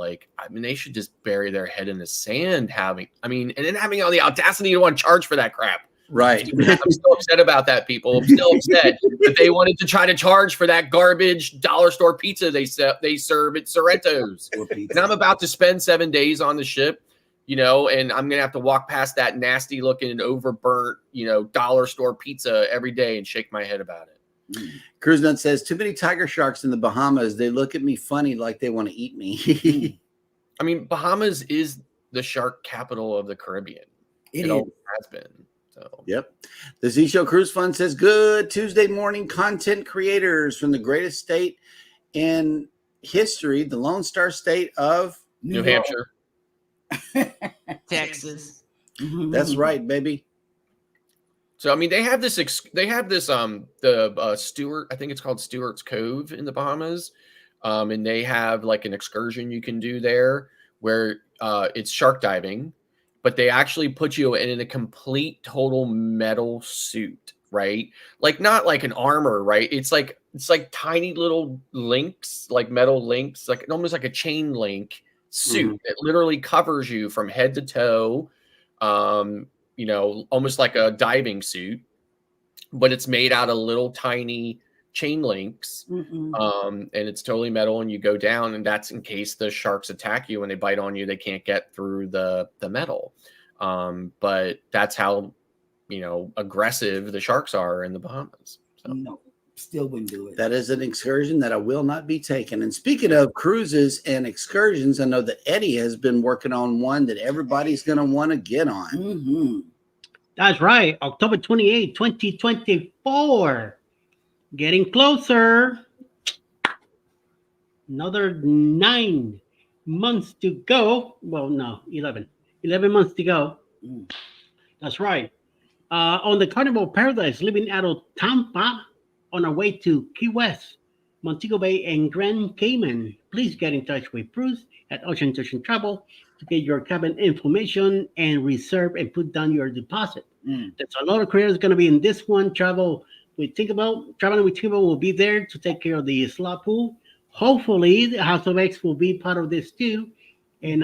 they should just bury their head in the sand and then having all the audacity to want to charge for that crap. Right. I'm still upset about that, people. I'm still upset that they wanted to try to charge for that garbage dollar store pizza they serve at Sorrento's. And I'm about to spend 7 days on the ship, and I'm going to have to walk past that nasty looking overburnt, dollar store pizza every day and shake my head about it. Cruise Nut says, too many tiger sharks in the Bahamas. They look at me funny like they want to eat me. I mean, Bahamas is the shark capital of the Caribbean. It always has been. So. Yep. The Z Show Cruise Fund says, good Tuesday morning, content creators from the greatest state in history, the Lone Star State of New Hampshire. Texas. That's right, baby. So, they have this, Stewart, I think it's called Stewart's Cove in the Bahamas. And they have an excursion you can do there where it's shark diving, but they actually put you in a complete total metal suit, right? Not like an armor, right? It's like tiny little links, like metal links, almost like a chain link suit that literally covers you from head to toe. Almost like a diving suit, but it's made out of little tiny chain links, Mm-mm. and it's totally metal, and you go down, and that's in case the sharks attack you. When they bite on you, they can't get through the metal. But that's how, aggressive the sharks are in the Bahamas. So. No, still wouldn't do it. That is an excursion that I will not be taking. And speaking of cruises and excursions, I know that Eddie has been working on one that everybody's going to want to get on. Mm-hmm. That's right. October 28, 2024. Getting closer. Another 9 months to go. Well, no, 11. 11 months to go. Mm. That's right. On the Carnival Paradise, leaving out of Tampa on our way to Key West, Montego Bay, and Grand Cayman. Please get in touch with Bruce at Ocean to Ocean Travel to get your cabin information and reserve and put down your deposit. There's a lot of creators going to be in this one. Traveling with Tinkerbell will be there to take care of the slot pool. Hopefully, the House of X will be part of this too, and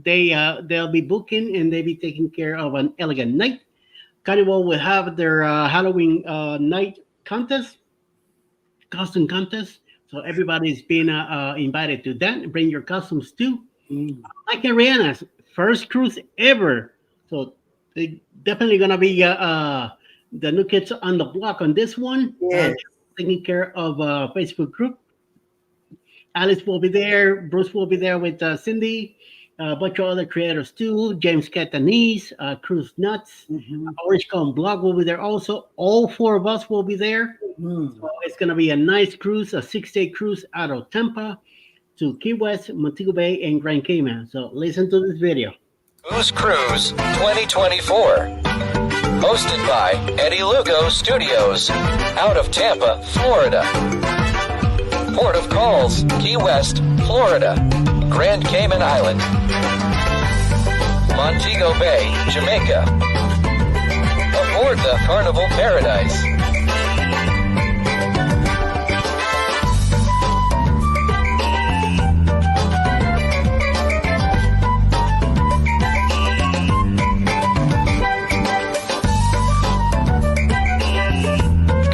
they'll be booking and they'll be taking care of an elegant night. Carnival will have their Halloween night contest, costume contest. So everybody's being invited to that. Bring your costumes too. Like Rihanna's first cruise ever. So they definitely gonna be the new kids on the block on this one. Yes. Taking care of Facebook group. Alice will be there. Bruce will be there with Cindy. A bunch of other creators too. James Catanese, Cruise Nuts, Orange Cone Blog will be there also. All 4 of us will be there. So it's going to be a nice cruise, a 6-day cruise out of Tampa to Key West, Montego Bay, and Grand Cayman. So listen to this video. Who's Cruise 2024. Hosted by Eddie Lugo Studios, out of Tampa, Florida. Port of calls, Key West, Florida. Grand Cayman Island, Montego Bay, Jamaica. Aboard the Carnival Paradise.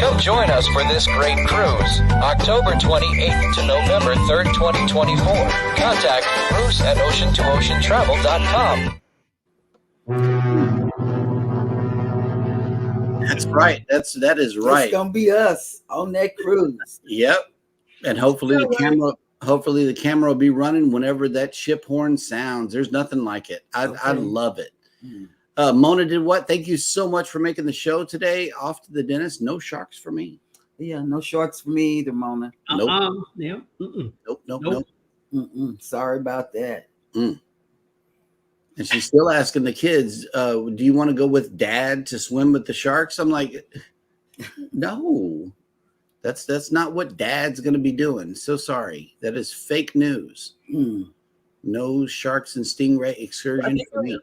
Come join us for this great cruise, October 28th to November 3rd, 2024. Contact Bruce at ocean2oceantravel.com. That's right. That is right. It's gonna be us on that cruise. Yep. And hopefully the camera will be running whenever that ship horn sounds. There's nothing like it. I love it. Mona did what? Thank you so much for making the show today. Off to the dentist. No sharks for me. Yeah, no sharks for me either, Mona. Nope. Yeah. Nope. Sorry about that. And she's still asking the kids, do you want to go with Dad to swim with the sharks? I'm like, no. That's not what Dad's going to be doing. So sorry. That is fake news. No sharks and stingray excursion for me.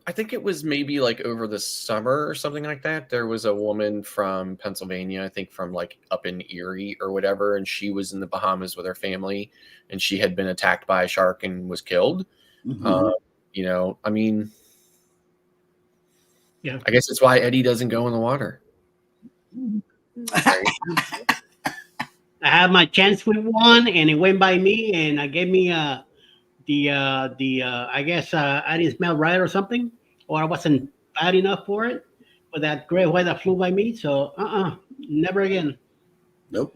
I think it was maybe like over the summer or something like that. There was a woman from Pennsylvania, I think from like up in Erie or whatever, and she was in the Bahamas with her family, and she had been attacked by a shark and was killed. I mean, yeah. I guess that's why Eddie doesn't go in the water. I had my chance with one, and it went by me, and I gave me I guess I didn't smell right or something, or I wasn't bad enough for it. But that gray white that flew by me, so never again. Nope.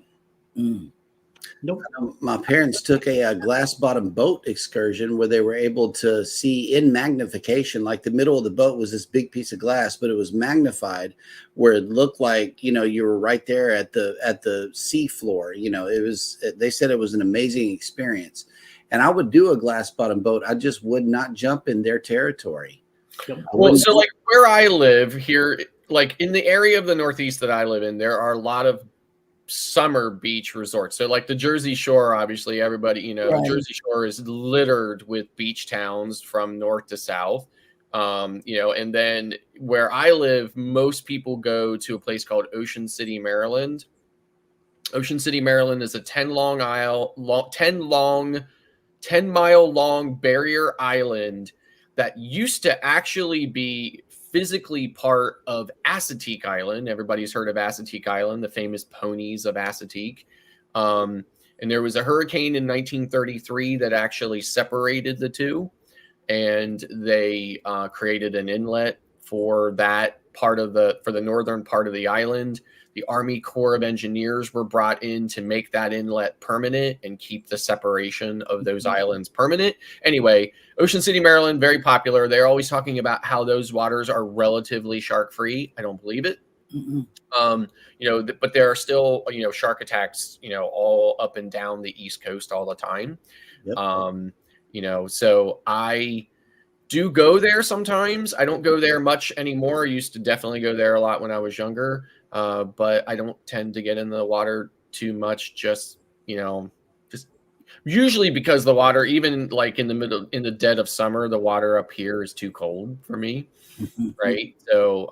Nope. My parents took a glass bottom boat excursion where they were able to see in magnification, like the middle of the boat was this big piece of glass, but it was magnified where it looked like, you were right there at the sea floor. They said it was an amazing experience. And I would do a glass bottom boat. I just would not jump in their territory. Well, so like where I live here, like in the area of the Northeast that I live in, there are a lot of summer beach resorts. So like the Jersey Shore, obviously everybody, Right. Jersey Shore is littered with beach towns from north to south. And then where I live, most people go to a place called Ocean City, Maryland. Ocean City, Maryland is a 10-mile long barrier island that used to actually be physically part of Assateague Island. Everybody's heard of Assateague Island, the famous ponies of Assateague. And there was a hurricane in 1933 that actually separated the two, and they created an inlet for that part of for the northern part of the island. The Army Corps of Engineers were brought in to make that inlet permanent and keep the separation of those islands permanent. Anyway, Ocean City, Maryland, very popular. They're always talking about how those waters are relatively shark-free. I don't believe it. But there are still, shark attacks, all up and down the East Coast all the time. Yep. So I do go there sometimes. I don't go there much anymore. I used to definitely go there a lot when I was younger. But I don't tend to get in the water too much, just usually because the water, even like in the dead of summer, the water up here is too cold for me. Right. So,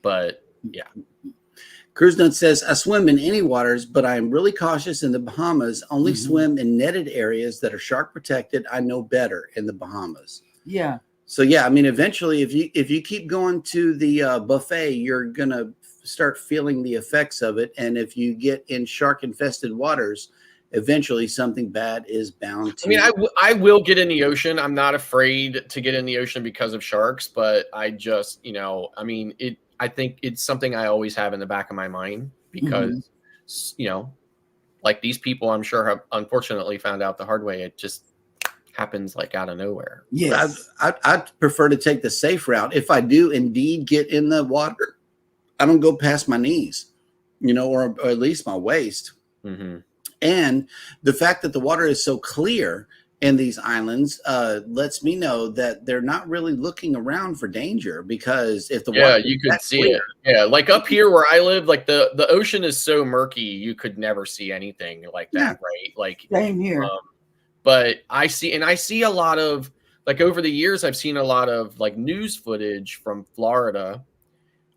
but yeah. Cruise Nut says, I swim in any waters, but I am really cautious in the Bahamas. Only swim in netted areas that are shark protected. I know better in the Bahamas. Yeah. So, yeah, I mean, eventually, if you keep going to the buffet, you're going to start feeling the effects of it. And if you get in shark infested waters, eventually something bad is bound to. I mean, I will get in the ocean. I'm not afraid to get in the ocean because of sharks, but I just, I think it's something I always have in the back of my mind because, like these people, I'm sure have unfortunately found out the hard way. It just happens like out of nowhere. Yes. I'd prefer to take the safe route. If I do indeed get in the water, I don't go past my knees, or at least my waist. And the fact that the water is so clear in these islands lets me know that they're not really looking around for danger, because if the water you could see it. Yeah, like up here where I live, like the ocean is so murky, you could never see anything like that, right? Like same here. But I see a lot of, like, over the years, I've seen a lot of like news footage from Florida.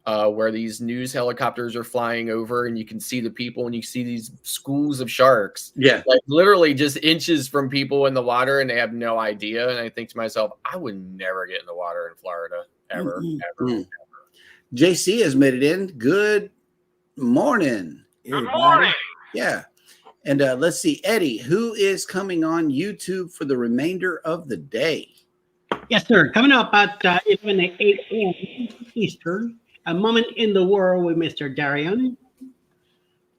Where these news helicopters are flying over and you can see the people and you see these schools of sharks. Yeah. Like literally just inches from people in the water and they have no idea. And I think to myself, I would never get in the water in Florida ever. JC has made it in. Good morning. Good morning. Yeah. And let's see, Eddie, who is coming on YouTube for the remainder of the day? Yes, sir. Coming up at 11 a.m. Eastern. A Moment in the World with Mr. Darian,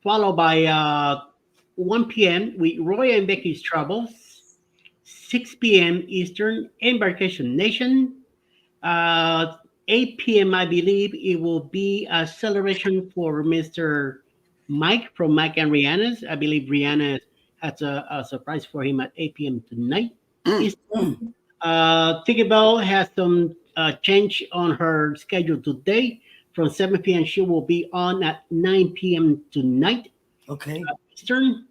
followed by 1 p.m. with Roy and Becky's Troubles, 6 p.m. Eastern, Embarkation Nation, 8 p.m. I believe it will be a celebration for Mr. Mike from Mike and Rihanna's. I believe Rihanna has a surprise for him at 8 p.m. tonight. Eastern. Tinkerbell has some change on her schedule today. From 7 p.m. she will be on at 9 p.m. tonight. Okay. Eastern.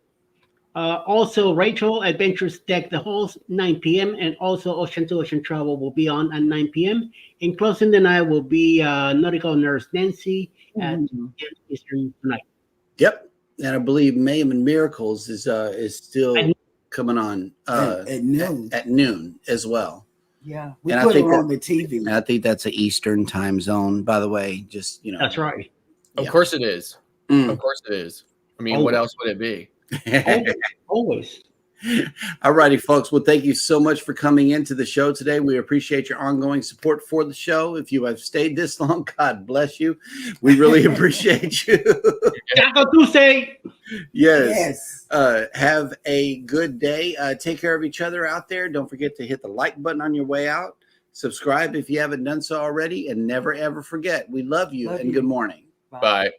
Also, Rachel Adventures Deck the Halls, 9 p.m. And also Ocean to Ocean Travel will be on at 9 p.m. And closing the night will be Nautical Nurse Nancy at 10 Eastern tonight. Yep. And I believe Mayhem and Miracles is still coming on at noon. At noon as well. Yeah, we put it on the TV. I think that's an Eastern time zone, by the way. Just that's right. Of course it is. Of course it is. I mean, what else would it be? Always. All righty, folks. Well, thank you so much for coming into the show today. We appreciate your ongoing support for the show. If you have stayed this long, God bless you. We really appreciate you. Taco Tuesday. Yes. Have a good day. Take care of each other out there. Don't forget to hit the like button on your way out. Subscribe if you haven't done so already. And never, ever forget, we love you and good morning. Bye.